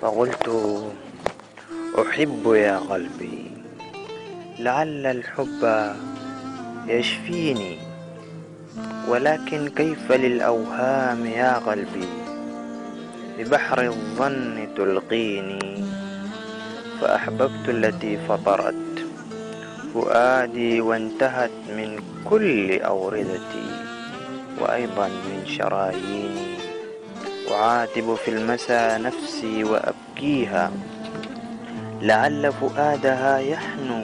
فقلت: أحب يا قلبي، لعل الحب يشفيني، ولكن كيف للأوهام يا قلبي ببحر الظن تلقيني. فأحببت التي فطرت فؤادي وانتهت من كل أوردتي وأيضا من شراييني. أعاتب في المساء نفسي وأبكيها، لعل فؤادها يحنو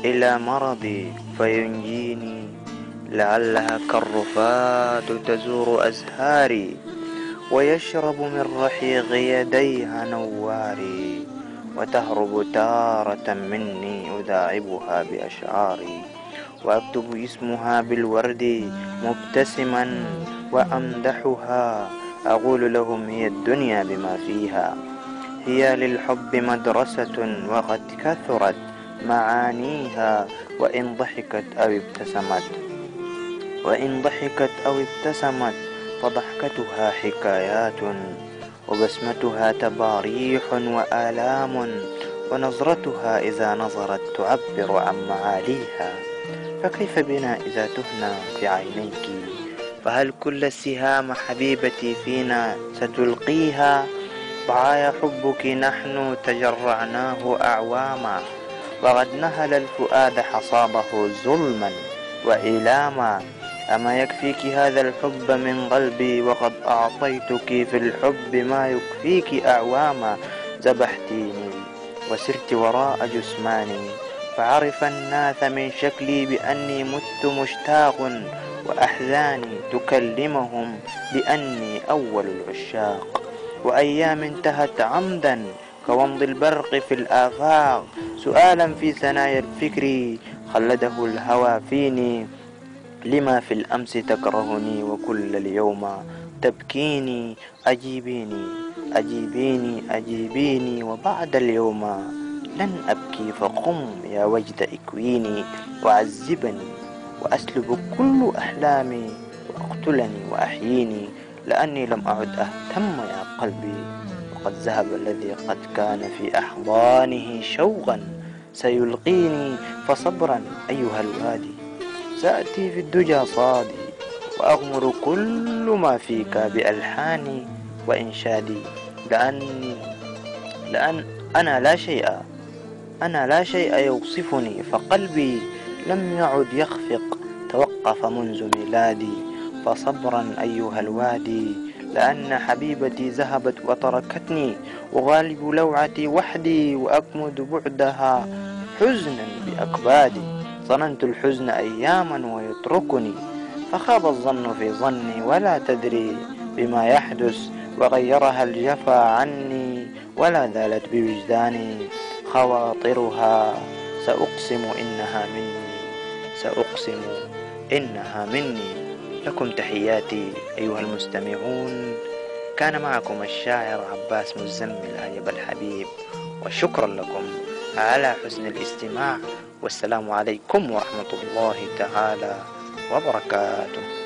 إلى مرضي فينجيني. لعلها كالرفات تزور أزهاري ويشرب من رحيق يديها نواري، وتهرب تارة مني أداعبها بأشعاري، وأكتب اسمها بالورد مبتسما وأمدحها، أقول لهم هي الدنيا بما فيها. هي للحب مدرسة وقد كثرت معانيها، وإن ضحكت أو ابتسمت فضحكتها حكايات، وبسمتها تباريح وآلام، ونظرتها إذا نظرت تعبر عن معاليها. فكيف بنا إذا تهنا بعينيك؟ فهل كل السهام حبيبتي فينا ستلقيها؟ ضحايا حبك نحن تجرعناه أعواما، وقد نهل الفؤاد حصاده ظلما وإلاما. أما يكفيك هذا الحب من قلبي، وقد أعطيتك في الحب ما يكفيك أعواما. ذبحتيني وسرت وراء جسماني، فعرف الناس من شكلي بأني مت مشتاق، وأحزاني تكلمهم بأني أول العشاق. وأيام انتهت عمدا كومض البرق في الآفاق، سؤالا في ثنايا الفكر خلده الهوى فيني: لما في الأمس تكرهني وكل اليوم تبكيني؟ أجيبيني أجيبيني أجيبيني، وبعد اليوم لن أبكي، فقم يا وجد إكويني. وعذبني وأسلب كل أحلامي، وأقتلني وأحييني، لأني لم أعد أهتم يا قلبي، وقد ذهب الذي قد كان في أحضانه شوقا سيلقيني. فصبرا أيها الوادي، سأتي في الدجى صادي، وأغمر كل ما فيك بألحاني وإنشادي، لأن أنا لا شيء يوصفني، فقلبي لم يعد يخفق، توقف منذ ميلادي. فصبرا أيها الوادي، لأن حبيبتي ذهبت وتركتني، أغالب لوعتي وحدي وأكمد بعدها حزنا بأكبادي. ظننت الحزن أياما ويتركني، فخاب الظن في ظني، ولا تدري بما يحدث، وغيرها الجفا عني، ولا زالت بوجداني خواطرها. سأقسم إنها مني. لكم تحياتي أيها المستمعون، كان معكم الشاعر عباس مزمل أيب الحبيب، وشكرا لكم على حسن الاستماع، والسلام عليكم ورحمة الله تعالى وبركاته.